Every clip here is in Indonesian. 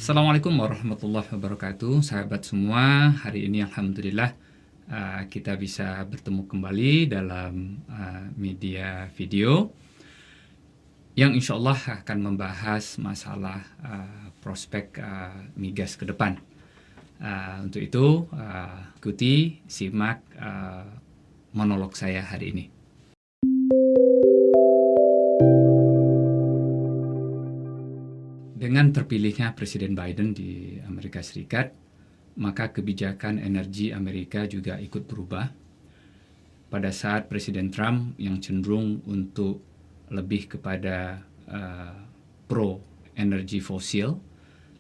Assalamualaikum warahmatullahi wabarakatuh, sahabat semua. Hari ini alhamdulillah kita bisa bertemu kembali dalam media video yang insya Allah akan membahas masalah prospek migas ke depan. Untuk itu, ikuti, simak monolog saya hari ini. Dengan terpilihnya Presiden Biden di Amerika Serikat, maka kebijakan energi Amerika juga ikut berubah. Pada saat Presiden Trump yang cenderung untuk lebih kepada pro energi fosil,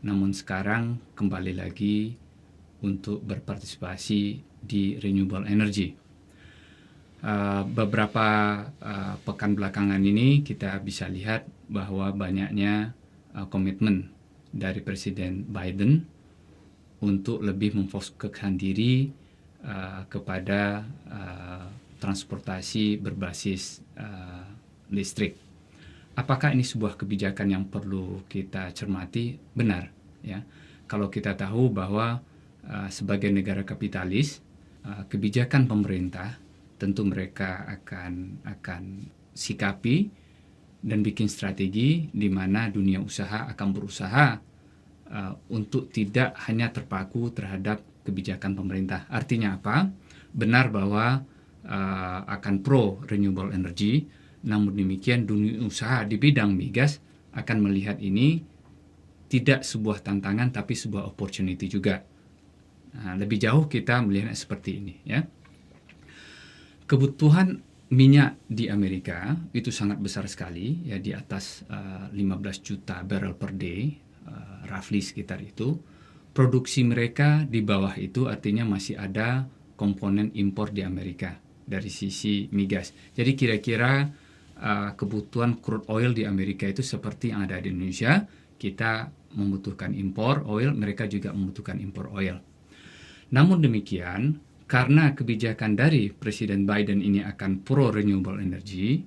namun sekarang kembali lagi untuk berpartisipasi di renewable energy. Beberapa pekan belakangan ini kita bisa lihat bahwa banyaknya komitmen dari Presiden Biden untuk lebih memfokuskan diri kepada transportasi berbasis listrik. Apakah ini sebuah kebijakan yang perlu kita cermati? Benar, ya. Kalau kita tahu bahwa sebagai negara kapitalis, kebijakan pemerintah tentu mereka akan sikapi dan bikin strategi di mana dunia usaha akan berusaha untuk tidak hanya terpaku terhadap kebijakan pemerintah. Artinya apa? Benar bahwa akan pro renewable energy, namun demikian dunia usaha di bidang migas akan melihat ini tidak sebuah tantangan tapi sebuah opportunity juga. Lebih jauh kita melihatnya seperti ini, ya. Kebutuhan minyak di Amerika itu sangat besar sekali, ya, di atas 15 juta barrel per day, roughly sekitar itu. Produksi mereka di bawah itu, artinya masih ada komponen impor di Amerika dari sisi migas. Jadi kira-kira kebutuhan crude oil di Amerika itu seperti yang ada di Indonesia. Kita membutuhkan impor oil, mereka juga membutuhkan impor oil. Namun demikian, karena kebijakan dari Presiden Biden ini akan pro renewable energy,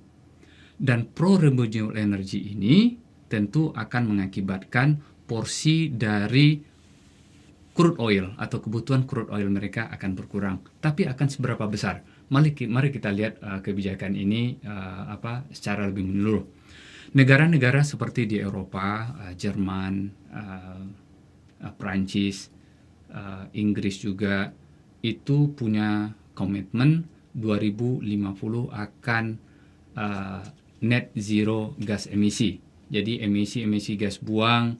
dan pro renewable energy ini tentu akan mengakibatkan porsi dari crude oil atau kebutuhan crude oil mereka akan berkurang. Tapi akan seberapa besar? Mari kita lihat kebijakan ini secara lebih menyeluruh. Negara-negara seperti di Eropa, Jerman, Prancis, Inggris juga, itu punya komitmen 2050 akan net zero gas emisi. Jadi emisi gas buang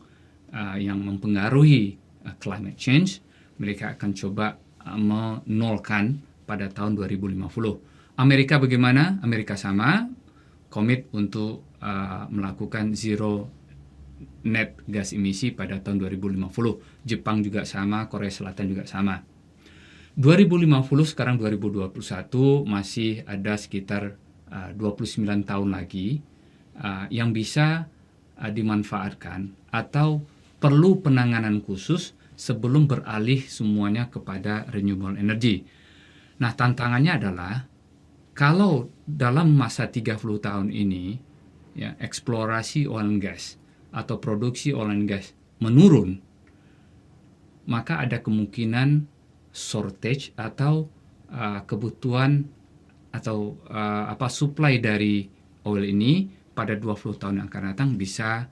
yang mempengaruhi climate change, mereka akan coba menolkan pada tahun 2050. Amerika bagaimana? Amerika sama, komit untuk melakukan zero net gas emisi pada tahun 2050. Jepang juga sama, Korea Selatan juga sama. 2050 sekarang 2021 masih ada sekitar 29 tahun lagi yang bisa dimanfaatkan atau perlu penanganan khusus sebelum beralih semuanya kepada renewable energy. Nah, tantangannya adalah kalau dalam masa 30 tahun ini, ya, eksplorasi oil and gas atau produksi oil and gas menurun, maka ada kemungkinan shortage atau kebutuhan atau supply dari oil ini pada 20 tahun yang akan datang bisa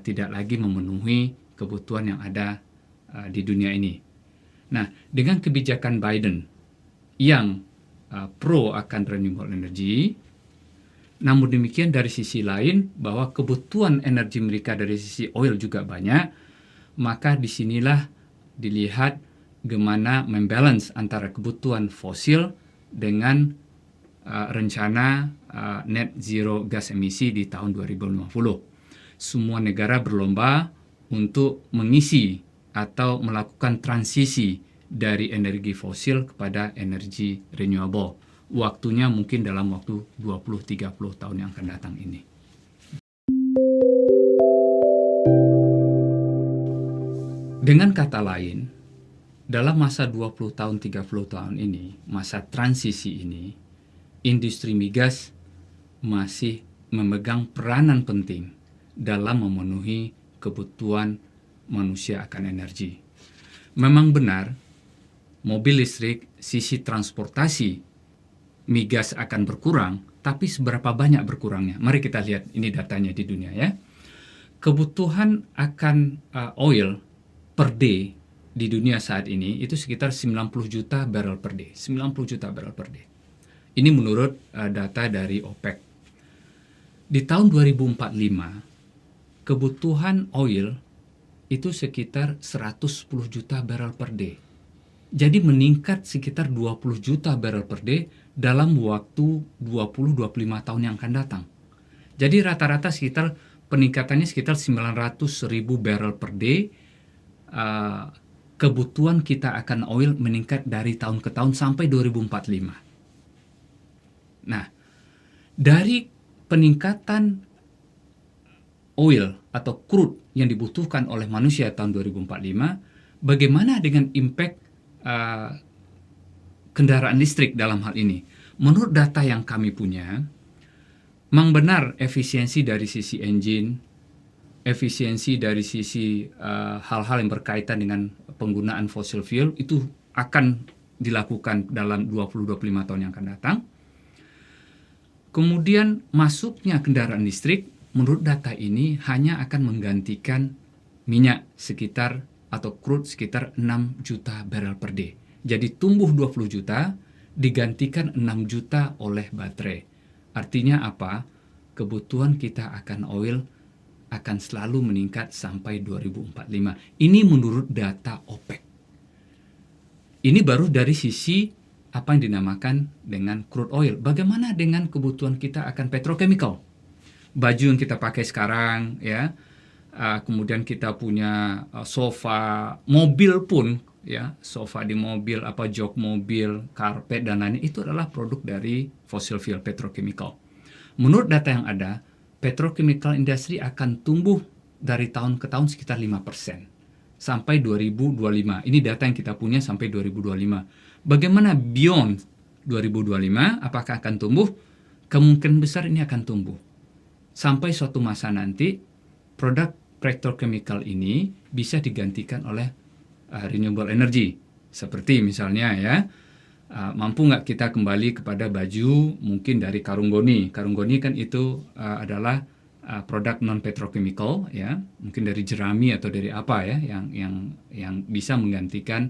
tidak lagi memenuhi kebutuhan yang ada di dunia ini. Nah, dengan kebijakan Biden yang pro akan renewable energy, namun demikian dari sisi lain bahwa kebutuhan energi mereka dari sisi oil juga banyak, maka disinilah dilihat bagaimana membalance antara kebutuhan fosil dengan rencana net zero gas emisi di tahun 2050. Semua negara berlomba untuk mengisi atau melakukan transisi dari energi fosil kepada energi renewable. Waktunya mungkin dalam waktu 20-30 tahun yang akan datang ini. Dengan kata lain, dalam masa 20 tahun, 30 tahun ini, masa transisi ini, industri migas masih memegang peranan penting dalam memenuhi kebutuhan manusia akan energi. Memang benar, mobil listrik, sisi transportasi migas akan berkurang, tapi seberapa banyak berkurangnya? Mari kita lihat ini datanya di dunia ya. Kebutuhan akan oil per day di dunia saat ini itu sekitar 90 juta barrel per day. 90 juta barrel per day. Ini menurut data dari OPEC. Di tahun 2045, kebutuhan oil itu sekitar 110 juta barrel per day. Jadi meningkat sekitar 20 juta barrel per day dalam waktu 20-25 tahun yang akan datang. Jadi rata-rata sekitar peningkatannya sekitar 900 ribu barrel per day. Kebutuhan kita akan oil meningkat dari tahun ke tahun sampai 2045. Nah, dari peningkatan oil atau crude yang dibutuhkan oleh manusia tahun 2045, bagaimana dengan impact kendaraan listrik dalam hal ini? Menurut data yang kami punya, memang benar efisiensi dari sisi engine, efisiensi dari sisi hal-hal yang berkaitan dengan penggunaan fossil fuel itu akan dilakukan dalam 20-25 tahun yang akan datang. Kemudian masuknya kendaraan listrik, menurut data ini hanya akan menggantikan minyak sekitar atau crude sekitar 6 juta barrel per day. Jadi tumbuh 20 juta, digantikan 6 juta oleh baterai. Artinya apa? Kebutuhan kita akan oil akan selalu meningkat sampai 2045. Ini menurut data OPEC. Ini baru dari sisi apa yang dinamakan dengan crude oil. Bagaimana dengan kebutuhan kita akan petrochemical? Baju yang kita pakai sekarang, ya, kemudian kita punya sofa, mobil pun, ya, sofa di mobil, jok mobil, karpet dan lain-lain itu adalah produk dari fossil fuel petrochemical. Menurut data yang ada, petrochemical industry akan tumbuh dari tahun ke tahun sekitar 5% sampai 2025. Ini data yang kita punya sampai 2025. Bagaimana beyond 2025? Apakah akan tumbuh? Kemungkinan besar ini akan tumbuh. Sampai suatu masa nanti, produk petrochemical ini bisa digantikan oleh renewable energy. Seperti misalnya ya, mampu nggak kita kembali kepada baju mungkin dari karung goni. Karung goni kan itu adalah produk non petrochemical ya, mungkin dari jerami atau dari apa ya, yang bisa menggantikan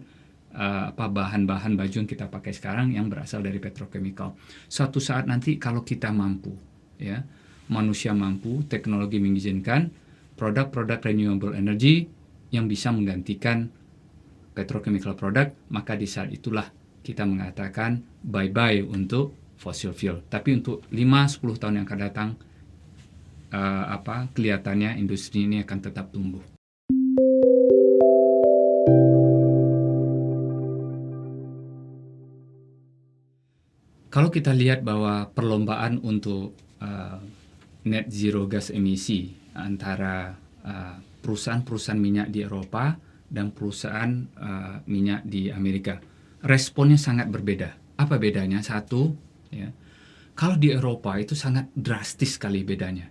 bahan-bahan baju yang kita pakai sekarang yang berasal dari petrochemical. Suatu saat nanti kalau kita mampu, ya, manusia mampu, teknologi mengizinkan, produk-produk renewable energy yang bisa menggantikan petrochemical product, maka di saat itulah kita mengatakan bye-bye untuk fossil fuel. Tapi untuk 5-10 tahun yang akan datang, kelihatannya industri ini akan tetap tumbuh. Kalau kita lihat bahwa perlombaan untuk net zero gas emisi antara perusahaan-perusahaan minyak di Eropa dan perusahaan minyak di Amerika, responnya sangat berbeda. Apa bedanya? Satu, ya, kalau di Eropa itu sangat drastis sekali bedanya.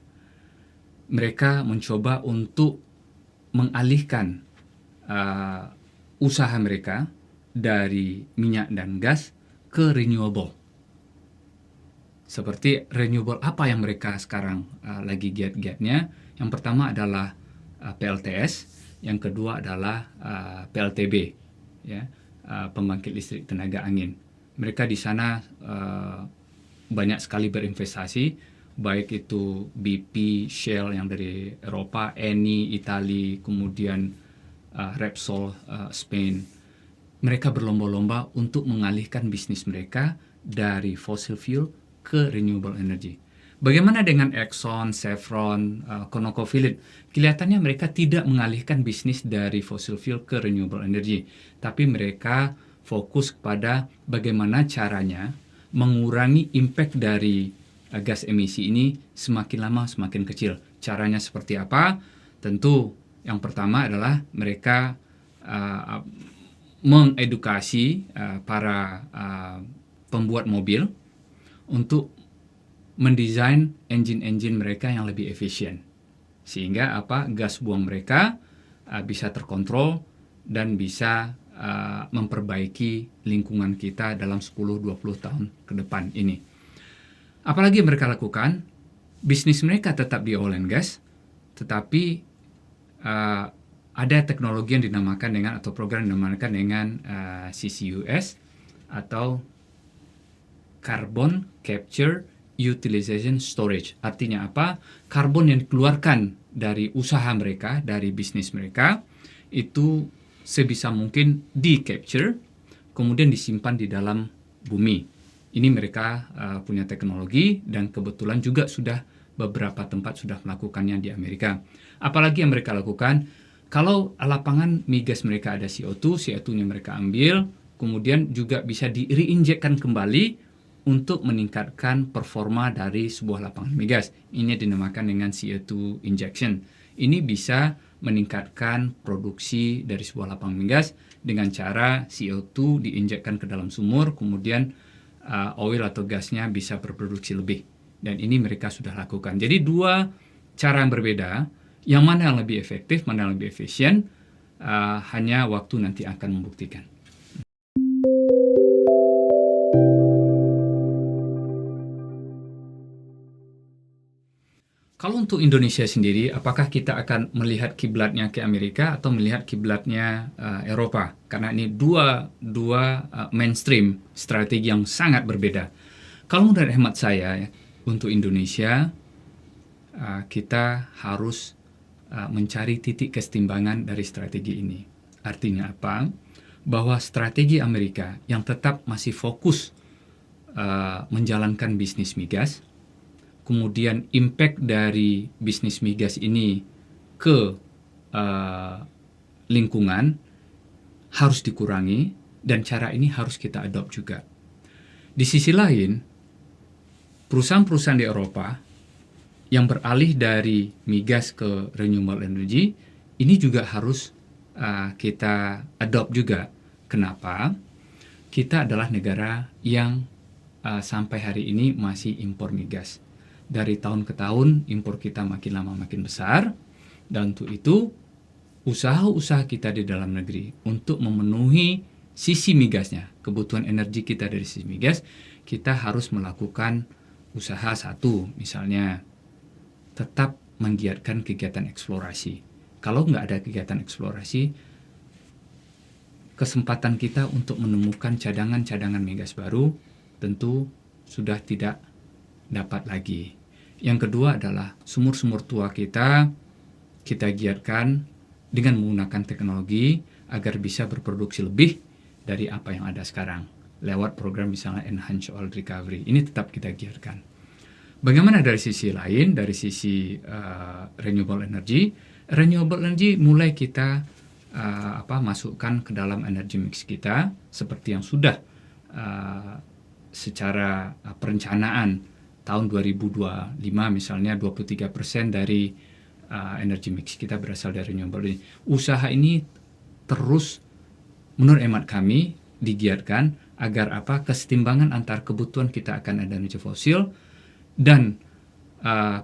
Mereka mencoba untuk mengalihkan usaha mereka dari minyak dan gas ke renewable. Seperti renewable apa yang mereka sekarang lagi giat-giatnya? Yang pertama adalah PLTS, yang kedua adalah PLTB, ya, pembangkit listrik tenaga angin. Mereka di sana banyak sekali berinvestasi, baik itu BP, Shell yang dari Eropa, Eni, Italia, kemudian Repsol, Spain. Mereka berlomba-lomba untuk mengalihkan bisnis mereka dari fossil fuel ke renewable energy. Bagaimana dengan Exxon, Chevron, ConocoPhillips? Kelihatannya mereka tidak mengalihkan bisnis dari fossil fuel ke renewable energy, tapi mereka fokus kepada bagaimana caranya mengurangi impact dari gas emisi ini semakin lama semakin kecil. Caranya seperti apa? Tentu yang pertama adalah mereka mengedukasi para pembuat mobil untuk mendesain engine-engine mereka yang lebih efisien. Sehingga gas buang mereka bisa terkontrol dan bisa memperbaiki lingkungan kita dalam 10-20 tahun ke depan ini. Apalagi mereka lakukan, bisnis mereka tetap di oil and gas, tetapi ada teknologi yang dinamakan dengan, atau program yang dinamakan dengan CCUS, atau Carbon Capture Utilization Storage. Artinya apa? Karbon yang dikeluarkan dari usaha mereka, dari bisnis mereka, itu sebisa mungkin di-capture, kemudian disimpan di dalam bumi. Ini mereka punya teknologi, dan kebetulan juga sudah beberapa tempat sudah melakukannya di Amerika. Apalagi yang mereka lakukan, kalau lapangan migas mereka ada CO2, CO2-nya mereka ambil, kemudian juga bisa di-reinjekkan kembali untuk meningkatkan performa dari sebuah lapangan migas. Ini dinamakan dengan CO2 injection. Ini bisa meningkatkan produksi dari sebuah lapangan migas dengan cara CO2 diinjekkan ke dalam sumur, kemudian oil atau gasnya bisa berproduksi lebih. Dan ini mereka sudah lakukan. Jadi dua cara yang berbeda, yang mana yang lebih efektif, mana yang lebih efisien, hanya waktu nanti akan membuktikan. Kalau untuk Indonesia sendiri, apakah kita akan melihat kiblatnya ke Amerika atau melihat kiblatnya Eropa? Karena ini dua mainstream strategi yang sangat berbeda. Kalau menurut hemat saya, untuk Indonesia, kita harus mencari titik kesetimbangan dari strategi ini. Artinya apa? Bahwa strategi Amerika yang tetap masih fokus menjalankan bisnis migas, kemudian impact dari bisnis migas ini ke lingkungan harus dikurangi, dan cara ini harus kita adopt juga. Di sisi lain, perusahaan-perusahaan di Eropa yang beralih dari migas ke renewable energy, ini juga harus kita adopt juga. Kenapa? Kita adalah negara yang sampai hari ini masih impor migas. Dari tahun ke tahun, impor kita makin lama makin besar, dan untuk itu, usaha-usaha kita di dalam negeri untuk memenuhi sisi migasnya, kebutuhan energi kita dari sisi migas, kita harus melakukan usaha satu, misalnya tetap menggiatkan kegiatan eksplorasi. Kalau nggak ada kegiatan eksplorasi, kesempatan kita untuk menemukan cadangan-cadangan migas baru tentu sudah tidak dapat lagi. Yang kedua adalah sumur-sumur tua kita giatkan dengan menggunakan teknologi agar bisa berproduksi lebih dari apa yang ada sekarang. Lewat program misalnya Enhanced Oil Recovery. Ini tetap kita giatkan. Bagaimana dari sisi lain, dari sisi renewable energy? Renewable energy mulai kita masukkan ke dalam energy mix kita, seperti yang sudah secara perencanaan tahun 2025 misalnya 23% dari energy mix kita berasal dari renewable energy. Usaha ini terus menurut hemat kami digiatkan agar kesetimbangan antar kebutuhan kita akan energi fosil dan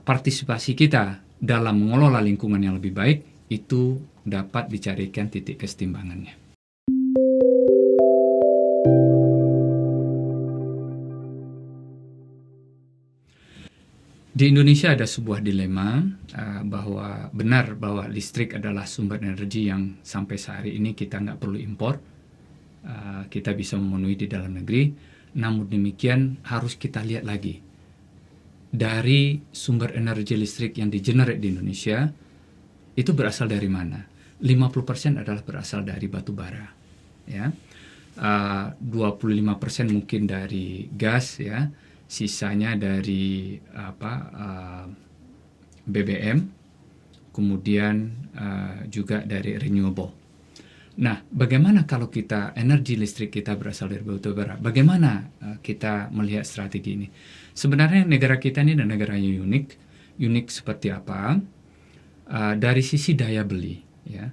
partisipasi kita dalam mengelola lingkungan yang lebih baik itu dapat dicarikan titik kesetimbangannya. Di Indonesia ada sebuah dilema bahwa benar bahwa listrik adalah sumber energi yang sampai sehari ini kita nggak perlu impor, kita bisa memenuhi di dalam negeri. Namun demikian harus kita lihat lagi dari sumber energi listrik yang digenerate di Indonesia itu berasal dari mana? 50% adalah berasal dari batu bara, ya. 25% mungkin dari gas, ya. Sisanya dari BBM, kemudian juga dari renewable. Nah, bagaimana kalau kita energi listrik kita berasal dari batu bara? Bagaimana kita melihat strategi ini? Sebenarnya negara kita ini adalah negara yang unik seperti apa? Dari sisi daya beli, ya.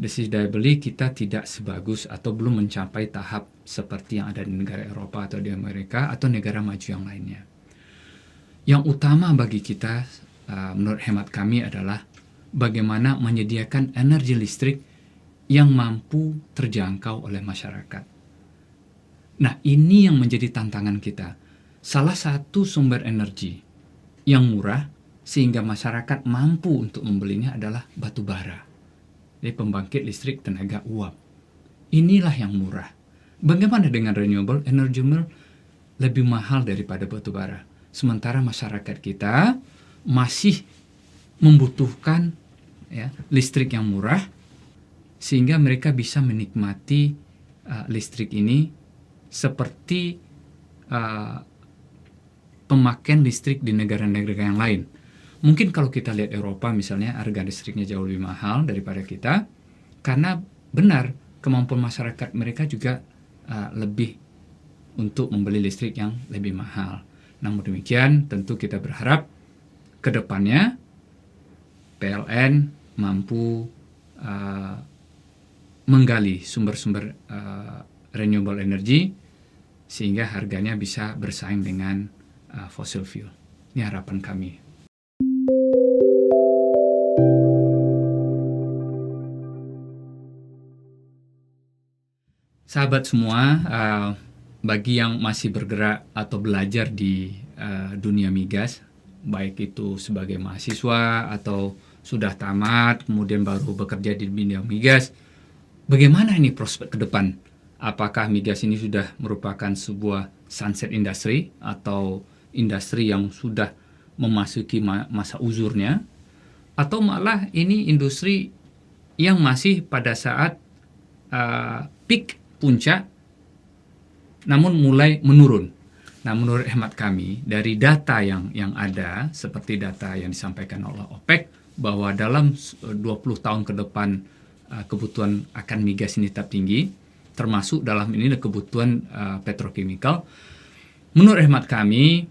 Dari sisi daya beli kita tidak sebagus atau belum mencapai tahap seperti yang ada di negara Eropa atau di Amerika atau negara maju yang lainnya. Yang utama bagi kita menurut hemat kami adalah bagaimana menyediakan energi listrik yang mampu terjangkau oleh masyarakat. Nah, ini yang menjadi tantangan kita. Salah satu sumber energi yang murah sehingga masyarakat mampu untuk membelinya adalah batu bara. Jadi pembangkit listrik tenaga uap. Inilah yang murah. Bagaimana dengan renewable energy lebih mahal daripada batu bara? Sementara masyarakat kita masih membutuhkan listrik yang murah sehingga mereka bisa menikmati listrik ini seperti pemakaian listrik di negara-negara yang lain. Mungkin kalau kita lihat Eropa misalnya, harga listriknya jauh lebih mahal daripada kita, karena benar kemampuan masyarakat mereka juga lebih untuk membeli listrik yang lebih mahal. Namun demikian, tentu kita berharap ke depannya PLN mampu menggali sumber-sumber renewable energy sehingga harganya bisa bersaing dengan fossil fuel. Ini harapan kami. Sahabat semua, bagi yang masih bergerak atau belajar di dunia migas, baik itu sebagai mahasiswa atau sudah tamat, kemudian baru bekerja di bidang migas, bagaimana ini prospek ke depan? Apakah migas ini sudah merupakan sebuah sunset industry atau industri yang sudah memasuki masa uzurnya? Atau malah ini industri yang masih pada saat peak puncak, namun mulai menurun. Nah, menurut hemat kami, dari data yang ada, seperti data yang disampaikan oleh OPEC, bahwa dalam 20 tahun ke depan kebutuhan akan migas ini tetap tinggi, termasuk dalam ini kebutuhan petrokimikal. Menurut hemat kami,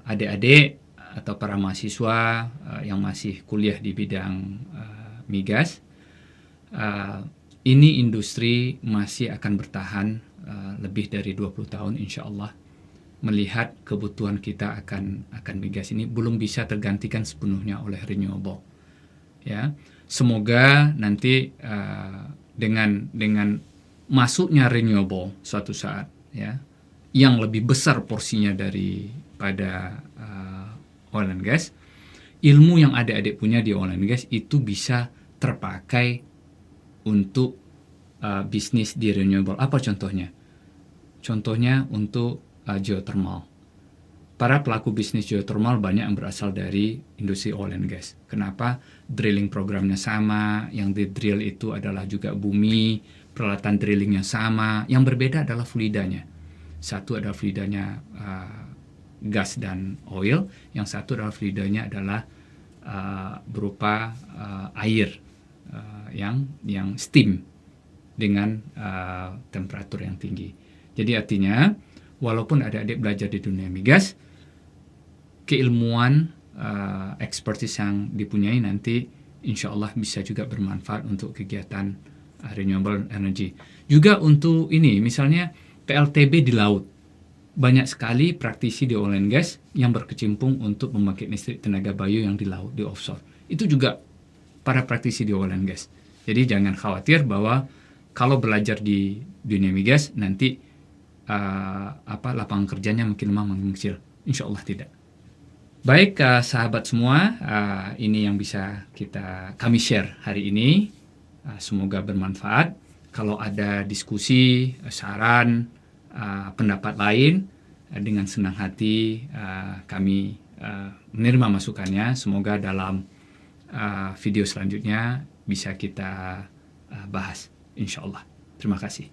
adik-adik atau para mahasiswa yang masih kuliah di bidang migas, ini industri masih akan bertahan lebih dari 20 tahun insya Allah. Melihat kebutuhan kita akan migas ini belum bisa tergantikan sepenuhnya oleh renewable. Ya, semoga nanti dengan masuknya renewable suatu saat, ya, yang lebih besar porsinya daripada oil and gas, ilmu yang adik-adik punya di oil and gas itu bisa terpakai untuk bisnis di renewable. Apa contohnya? Contohnya untuk geothermal. Para pelaku bisnis geothermal banyak yang berasal dari industri oil and gas. Kenapa? Drilling programnya sama, yang di drill itu adalah juga bumi, peralatan drillingnya sama, yang berbeda adalah fluidanya. Satu adalah fluidanya gas dan oil, yang satu adalah fluidanya adalah berupa air yang steam dengan temperatur yang tinggi. Jadi artinya, walaupun adik-adik belajar di dunia migas, keilmuan expertise yang dipunyai nanti insya Allah bisa juga bermanfaat untuk kegiatan renewable energy. Juga untuk ini, misalnya PLTB di laut. Banyak sekali praktisi di oil and gas yang berkecimpung untuk membangkit listrik tenaga bayu yang di laut, di offshore. Itu juga para praktisi di oil and gas. Jadi jangan khawatir bahwa kalau belajar di dunia migas nanti lapangan kerjanya makin lama makin kecil. Insya Allah tidak. Baik sahabat semua, ini yang bisa kami share hari ini. Semoga bermanfaat. Kalau ada diskusi, saran, pendapat lain, dengan senang hati kami menerima masukannya. Semoga dalam video selanjutnya bisa kita bahas, insya Allah. Terima kasih.